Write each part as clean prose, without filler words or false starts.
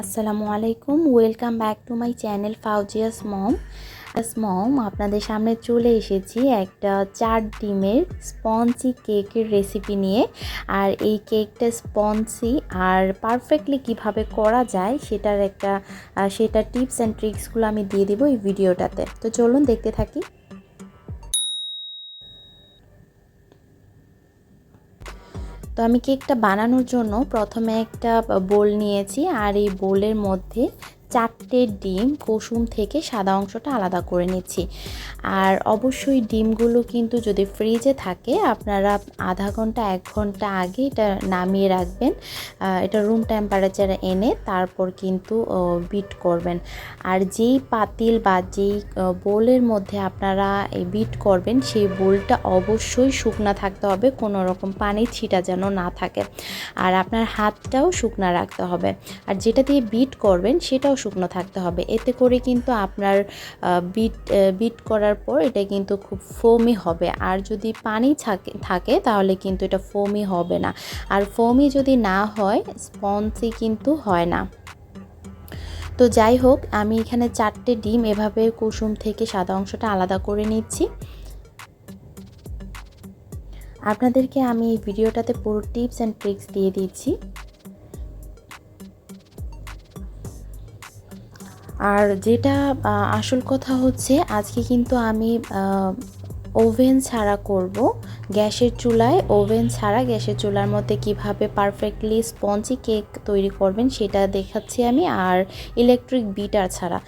আসসালামু আলাইকুম, welcome back to my channel Fauzia's mom. আপনাদের সামনে চলে এসেছি একটা 4 ডিমের স্পঞ্জি কেকের রেসিপি নিয়ে। আর এই কেকটা স্পঞ্জি আর পারফেক্টলি কিভাবে করা যায় সেটা টিপস অ্যান্ড ট্রিক্সগুলো আমি দিয়ে দিব এই ভিডিওটাতে। তো চলুন দেখতে থাকি। তো আমি কেকটা বানানোর জন্য প্রথমে একটা বোল নিয়েছি, আর এই বোলের মধ্যে 4টে ডিম কুসুম থেকে সাদা অংশটা আলাদা করে নিচ্ছি। আর অবশ্যই ডিমগুলো কিন্তু যদি ফ্রিজে থাকে আপনারা আধা ঘন্টা 1 ঘন্টা আগে এটা নামিয়ে রাখবেন। এটা রুম টেম্পারেচারে এনে তারপর কিন্তু বিট করবেন। আর যেই পাতিল বা যেই বোলের মধ্যে আপনারা এই বিট করবেন সেই বোলটা অবশ্যই শুকনা থাকতে হবে, কোনো রকম পানির ছিটা যেন না থাকে। আর আপনার হাতটাও শুকনা রাখতে হবে, আর যেটা দিয়ে বিট করবেন সেটাও শুকনো থাকতে হবে। এতে করে কিন্তু আপনার বিট করার পর এটা কিন্তু খুব ফোমি হবে। আর যদি পানি থাকে তাহলে কিন্তু এটা ফোমি হবে না, আর ফোমি যদি না হয় স্পঞ্জি কিন্তু হয় না। তো যাই হোক, আমি এখানে 4টে ডিম এভাবে কুসুম থেকে সাদা অংশটা আলাদা করে নিচ্ছি। আপনাদেরকে আমি এই ভিডিওটাতে পুরো টিপস অ্যান্ড ট্রিক্স দিয়ে দিচ্ছি। আর যেটা আসল কথা হচ্ছে, আজকে কিন্তু আমি ওভেন ছাড়া করব। গ্যাসের চুলায় ওভেন ছাড়া গ্যাসের চুলার মধ্যে কিভাবে পারফেক্টলি স্পঞ্জি কেক তৈরি করবেন সেটা দেখাচ্ছি আমি। আর ইলেকট্রিক বিটার ছাড়া,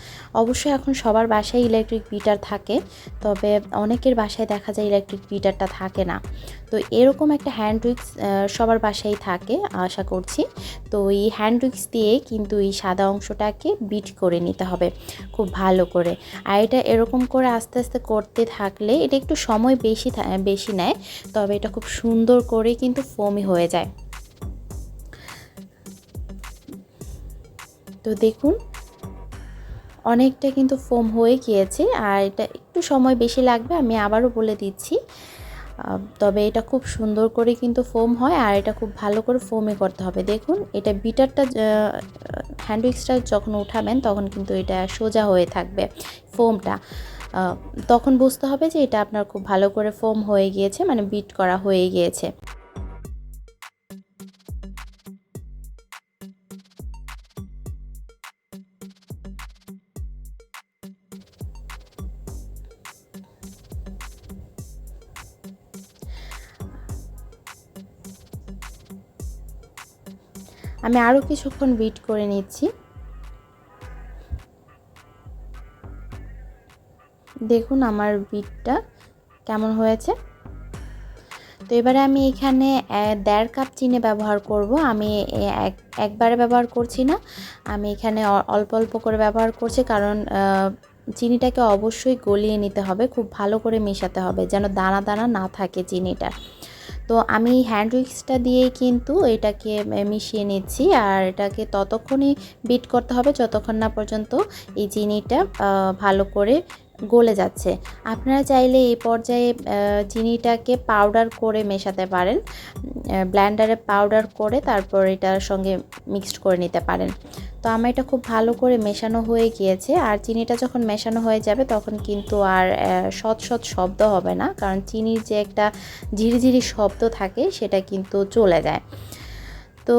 অবশ্যই এখন সবার বাসায় ইলেকট্রিক বিটার থাকে, তবে অনেকের বাসায় দেখা যায় ইলেকট্রিক বিটারটা থাকে না। তো এরকম একটা হ্যান্ড উইক্স সবার বাসায় থাকে আশা করছি। তো এই হ্যান্ড উইক্স দিয়ে কিন্তু এই সাদা অংশটাকে বিট করে নিতে হবে খুব ভালো করে। আর এটা এরকম করে আস্তে আস্তে করতে থাকলে এটা একটু সময় বেশি নেয়, তবে এটা খুব সুন্দর করে কিন্তু ফোমি হয়ে যায়। তো দেখুন অনেকটা কিন্তু ফোম হয়ে গিয়েছে, আর এটা একটু সময় বেশি লাগবে, আমি আবারও বলে দিচ্ছি। তবে এটা খুব সুন্দর করে কিন্তু ফোম হয়, আর এটা খুব ভালো করে ফোমে করতে হবে। দেখুন এটা বিটারটা হ্যান্ড উইক্সটা যখন উঠাবেন তখন কিন্তু এটা সোজা হয়ে থাকবে ফোমটা। তখন বুঝতে হবে যে এটা আপনার খুব ভালো করে ফোম হয়ে গিয়েছে, মানে বিট করা হয়ে গিয়েছে। আমি আরও কিছুক্ষণ বিট করে নিচ্ছি। দেখুন আমার বিটটা কেমন হয়েছে। তো এবারে আমি এখানে 1.5 কাপ চিনি ব্যবহার করব। আমি একবারে ব্যবহার করছি না, আমি এখানে অল্প অল্প করে ব্যবহার করছি, কারণ চিনিটাকে অবশ্যই গলিয়ে নিতে হবে, খুব ভালো করে মেশাতে হবে যেন দানা দানা না থাকে চিনিটা। তো আমি হ্যান্ড উইক্সটা দিয়েই কিন্তু এটাকে মিশিয়ে নিচ্ছি, আর এটাকে ততক্ষণই বিট করতে হবে যতক্ষণ না পর্যন্ত এই চিনিটা ভালো করে গলে যাচ্ছে। আপনারা চাইলে এই পর্যায়ে চিনিটাকে পাউডার করে মেশাতে পারেন, ব্লেন্ডারে পাউডার করে তারপর এটার সঙ্গে মিক্সড করে নিতে পারেন। তো আমার এটা খুব ভালো করে মেশানো হয়ে গিয়েছে, আর চিনিটা যখন মেশানো হয়ে যাবে তখন কিন্তু আর শদ শব্দ হবে না, কারণ চিনির যে একটা ঝিরিঝিরি শব্দ থাকে সেটা কিন্তু চলে যায়। তো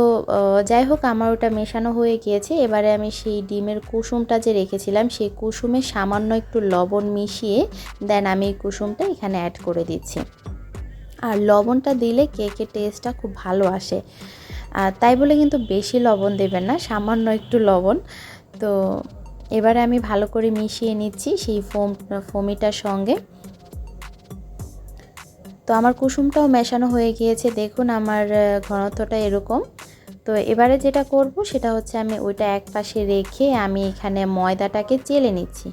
যাই হোক, আমার ওটা মেশানো হয়ে গিয়েছে। এবারে আমি সেই ডিমের কুসুমটা যে রেখেছিলাম সেই কুসুমে সামান্য একটু লবণ মিশিয়ে দেন আমি এই কুসুমটা এখানে অ্যাড করে দিচ্ছি। আর লবণটা দিলে কেকের টেস্টটা খুব ভালো আসে, তাই বলে কিন্তু বেশি লবণ দেবেন না, সামান্য একটু লবণ। তো এবারে আমি ভালো করে মিশিয়ে নিচ্ছি সেই ফোমিটার সঙ্গে। তো আমার কুসুমটাও মেশানো হয়ে গিয়েছে, দেখুন আমার ঘনত্বটা এরকম। তো এবারে যেটা করব সেটা হচ্ছে আমি ওইটা এক পাশে রেখে আমি এখানে ময়দাটাকে চেলে নিচ্ছি।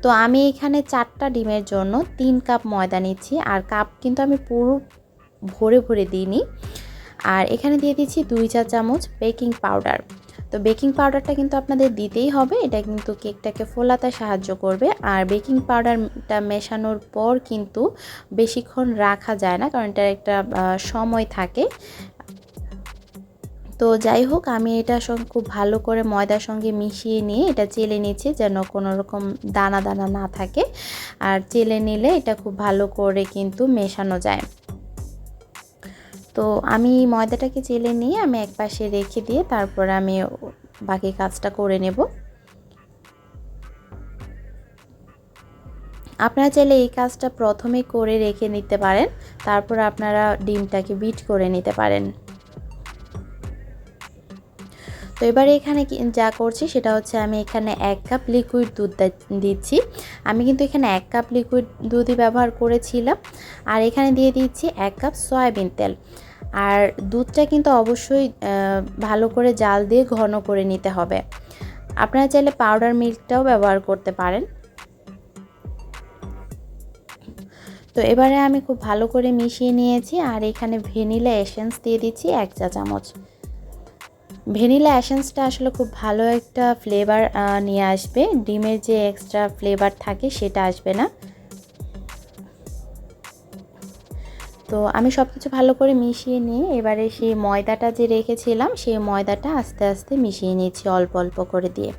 তো আমি এখানে 4টা ডিমের জন্য 3 কাপ ময়দা নিচ্ছি, আর কাপ কিন্তু আমি পুরো ভরে ভরে দিইনি। আর এখানে দিয়ে দিচ্ছি 2 চা চামচ বেকিং পাউডার। তো বেকিং পাউডারটা কিন্তু আপনাদের দিতেই হবে, এটা কিন্তু কেকটাকে ফোলাতে সাহায্য করবে। আর বেকিং পাউডারটা মেশানোর পর কিন্তু বেশিক্ষণ রাখা যায় না, কারণ এটার একটা সময় থাকে। তো যাই হোক, আমি এটা খুব ভালো করে ময়দার সঙ্গে মিশিয়ে নিয়ে এটা চেলে নিচ্ছি যেন কোনো রকম দানা দানা না থাকে। আর চেলে নিলে এটা খুব ভালো করে কিন্তু মেশানো যায়। তো আমি ময়দাটাকে চেলে নিয়ে আমি এক পাশে রেখে দিয়ে তারপর আমি বাকি কাজটা করে নেব। আপনারা চাইলে এই কাজটা প্রথমে করে রেখে নিতে পারেন, তারপর আপনারা ডিমটাকে বিট করে নিতে পারেন। তো এবারে এখানে যা করছি সেটা হচ্ছে আমি এখানে 1 কাপ লিকুইড দুধ দিচ্ছি। আমি কিন্তু এখানে 1 কাপ লিকুইড দুধই ব্যবহার করেছিলাম। আর এখানে দিয়ে দিচ্ছি 1 কাপ সয়াবিন তেল। আর দুধটা কিন্তু অবশ্যই ভালো করে জাল দিয়ে ঘন করে নিতে হবে। আপনারা চাইলে পাউডার মিল্কটাও ব্যবহার করতে পারেন। তো এবারে আমি খুব ভালো করে মিশিয়ে নিয়েছি। আর এখানে ভ্যানিলা এসেন্স দিয়ে দিচ্ছি 1 চা চামচ। ভ্যানিলা এসেন্সটা আসলে খুব ভালো একটা ফ্লেভার নিয়ে আসবে, ডিমের যে এক্সট্রা ফ্লেভার থাকে সেটা আসবে না। তো আমি সব কিছু ভালো করে মিশিয়ে নিয়ে এবারে সেই ময়দাটা যে রেখেছিলাম সেই ময়দাটা আস্তে আস্তে মিশিয়ে নিচ্ছি অল্প অল্প করে দিয়ে।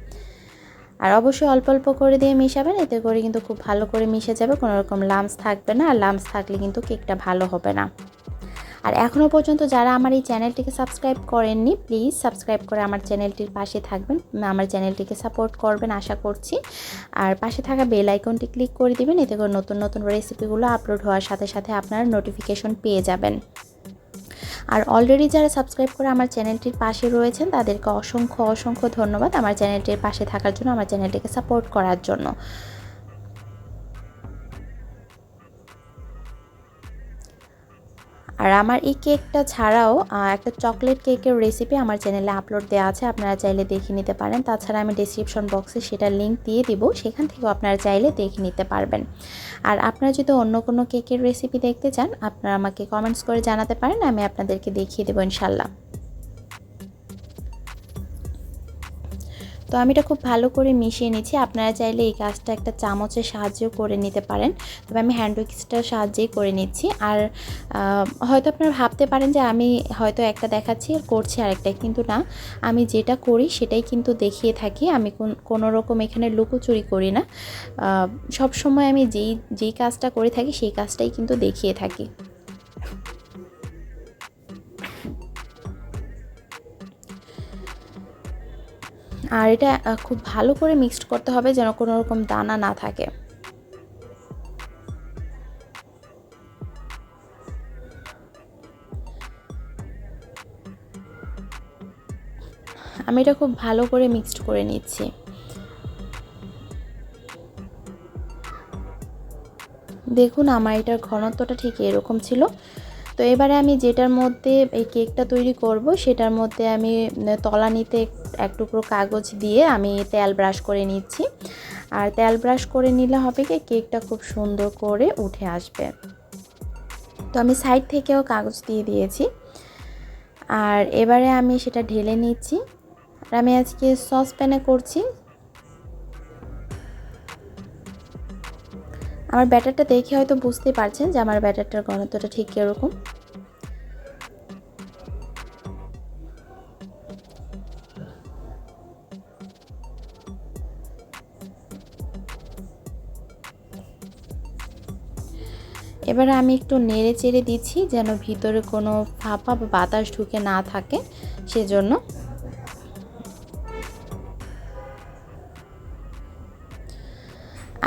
আর অবশ্যই অল্প অল্প করে দিয়ে মিশাবেন, এতে করে কিন্তু খুব ভালো করে মিশে যাবে, কোনো রকম লাম্পস থাকবে না। আর লাম্পস থাকলে কিন্তু কেকটা ভালো হবে না। আর এখনও পর্যন্ত যারা আমার এই চ্যানেলটিকে সাবস্ক্রাইব করেননি, প্লিজ সাবস্ক্রাইব করে আমার চ্যানেলটির পাশে থাকবেন, আমার চ্যানেলটিকে সাপোর্ট করবেন আশা করছি। আর পাশে থাকা বেল আইকনটি ক্লিক করে দিবেন, এতে করে নতুন নতুন রেসিপিগুলো আপলোড হওয়ার সাথে সাথে আপনারা নোটিফিকেশন পেয়ে যাবেন। আর অলরেডি যারা সাবস্ক্রাইব করে আমার চ্যানেলটির পাশে রয়েছেন তাদেরকে অসংখ্য অসংখ্য ধন্যবাদ আমার চ্যানেলটির পাশে থাকার জন্য, আমার চ্যানেলটিকে সাপোর্ট করার জন্য। আর আমার এই কেকটা ছাড়াও একটা চকলেট কেকের রেসিপি আমার চ্যানেলে আপলোড দেওয়া আছে, আপনারা চাইলে দেখে নিতে পারেন। তাছাড়া আমি ডেসক্রিপশন বক্সে সেটার লিঙ্ক দিয়ে দিব, সেখান থেকেও আপনারা চাইলে দেখে নিতে পারবেন। আর আপনারা যদি অন্য কোনো কেকের রেসিপি দেখতে চান আপনারা আমাকে কমেন্টস করে জানাতে পারেন, আমি আপনাদেরকে দেখিয়ে দেবো ইনশাল্লাহ। তো আমি এটা খুব ভালো করে মিশিয়ে নিচ্ছি। আপনারা চাইলে এই কাজটা একটা চামচের সাহায্যেও করে নিতে পারেন, তবে আমি হ্যান্ড উইক্সটার সাহায্যেই করে নিচ্ছি। আর হয়তো আপনারা ভাবতে পারেন যে আমি হয়তো একটা দেখাচ্ছি আর করছি আরেকটা, কিন্তু না, আমি যেটা করি সেটাই কিন্তু দেখিয়ে থাকি। আমি কোনো রকম এখানে লুকোচুরি করি না, সব সময় আমি যেই কাজটা করে থাকি সেই কাজটাই কিন্তু দেখিয়ে থাকি। আর এটা খুব ভালো করে মিক্সড করতে হবে যেন কোনো রকম দানা না থাকে। আমি এটা খুব ভালো করে মিক্সড করে নিচ্ছি। দেখুন আমার এটার ঘনত্বটা ঠিক এরকম ছিল। তো এবারে আমি যেটার মধ্যে এই কেকটা তৈরি করব সেটার মধ্যে আমি তলানিতে এক টুকরো কাগজ দিয়ে আমি তেল ব্রাশ করে নিচ্ছি। আর তেল ব্রাশ করে নিলে হবে কি কেকটা খুব সুন্দর করে উঠে আসবে। তো আমি সাইড থেকেও কাগজ দিয়ে দিয়েছি। আর এবারে আমি সেটা ঢেলে নিচ্ছি। আর আমি আজকে সসপ্যানে করছি। আমার ব্যাটারটা দেখে হয়তো বুঝতে পারছেন যে আমার ব্যাটারটার ঘনত্বটা ঠিক এরকম। এবারে আমি একটু নেড়ে চেড়ে দিচ্ছি যেন ভিতরে কোনো ফাঁপা বা বাতাস ঢুকে না থাকে, সেজন্য।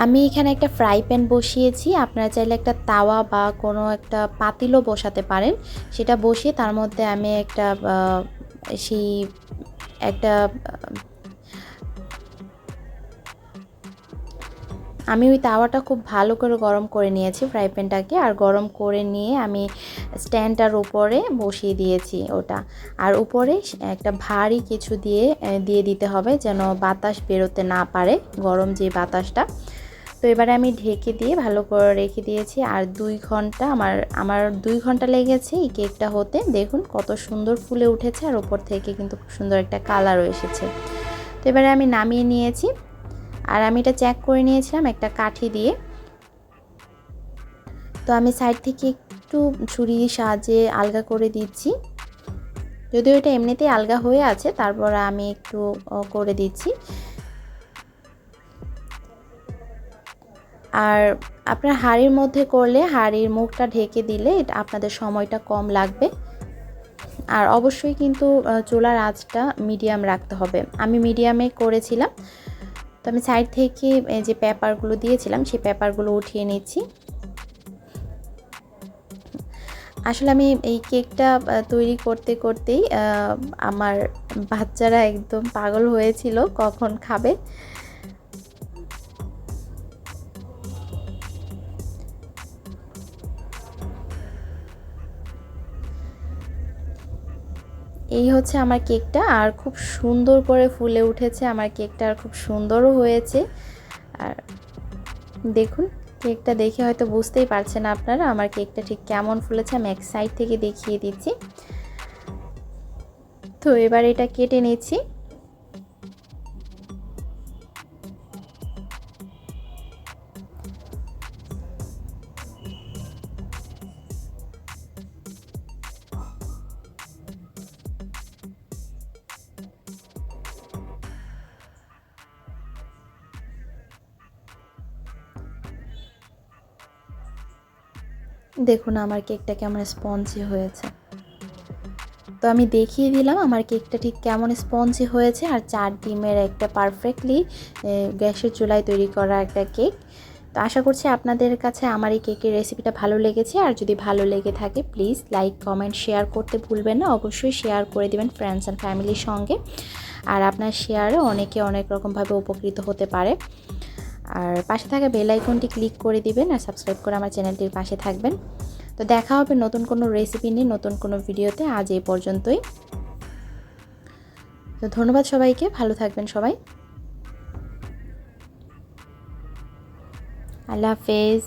আমি এখানে একটা ফ্রাই প্যান বসিয়েছি, আপনারা চাইলে একটা তাওয়া বা কোনো একটা পাতিলও বসাতে পারেন। সেটা বসিয়ে তার মধ্যে আমি সেই একটা আমি ওই তাওয়াটা খুব ভালো করে গরম করে নিয়েছি ফ্রাই প্যানটাকে। আর গরম করে নিয়ে আমি স্ট্যান্ডটার উপরে বসিয়ে দিয়েছি ওটা। আর উপরে একটা ভারী কিছু দিয়ে দিতে হবে যেন বাতাস বেরোতে না পারে, গরম যে বাতাসটা। তো এবারে আমি ঢেকে দিয়ে ভালো করে রেখে দিয়েছি। আর 2 ঘন্টা আমার 2 ঘন্টা লেগেছে এই কেকটা হতে। দেখুন কত সুন্দর ফুলে উঠেছে আর উপর থেকে কিন্তু খুব সুন্দর একটা কালারও এসেছে। তো এবারে আমি নামিয়ে নিয়েছি। আর আমি এটা চেক করে নিয়েছিলাম একটা কাঠি দিয়ে। তো আমি সাইড থেকে একটু ছুরির সাহায্যে আলগা করে দিচ্ছি। যদিও এটা এমনিতেই আলগা হয়ে আছে, তারপর আমি একটু করে দিচ্ছি। আর আপনার হাঁড়ির মধ্যে করলে হাঁড়ির মুখটা ঢেকে দিলে আপনাদের সময়টা কম লাগবে। আর অবশ্যই কিন্তু চুলার আঁচটা মিডিয়াম রাখতে হবে। আমি মিডিয়ামে করেছিলাম। তো আমি সাইড থেকে যে পেপারগুলো দিয়েছিলাম সেই পেপারগুলো উঠিয়ে নিচ্ছি। আসলে আমি এই কেকটা তৈরি করতে করতেই আমার বাচ্চারা একদম পাগল হয়েছিল কখন খাবে। এই হচ্ছে আমার কেকটা, আর খুব সুন্দর করে ফুলে উঠেছে আমার কেকটা, আর খুব সুন্দরও হয়েছে। আর দেখুন, কেকটা দেখে হয়তো বুঝতেই পারছেন আপনারা আমার কেকটা ঠিক কেমন ফুলেছে। আমি এক সাইড থেকে দেখিয়ে দিচ্ছি। তো এবার এটা কেটে নিচ্ছি। দেখুন আমার কেকটা কেমন স্পঞ্জি হয়েছে। তো আমি দেখিয়ে দিলাম আমার কেকটা ঠিক কেমন স্পঞ্জি হয়েছে। আর 4 ডিমের একটা পারফেক্টলি গ্যাসের চুলায় তৈরি করা একটা কেক। তো আশা করছি আপনাদের কাছে আমার এই কেকের রেসিপিটা ভালো লেগেছে। আর যদি ভালো লেগে থাকে প্লিজ লাইক, কমেন্ট, শেয়ার করতে ভুলবেন না। অবশ্যই শেয়ার করে দিবেন ফ্রেন্ডস অ্যান্ড ফ্যামিলির সঙ্গে। আর আপনার শেয়ারে অনেকে অনেক রকমভাবে উপকৃত হতে পারে। আর পাশে থাকা বেল আইকনটি ক্লিক করে দিবেন আর সাবস্ক্রাইব করে আমার চ্যানেলটির পাশে থাকবেন। তো দেখা হবে নতুন কোনো রেসিপি নিয়ে নতুন কোনো ভিডিওতে। আজ এই পর্যন্তই। তো ধন্যবাদ সবাইকে, ভালো থাকবেন সবাই। আল্লাহ হাফেজ।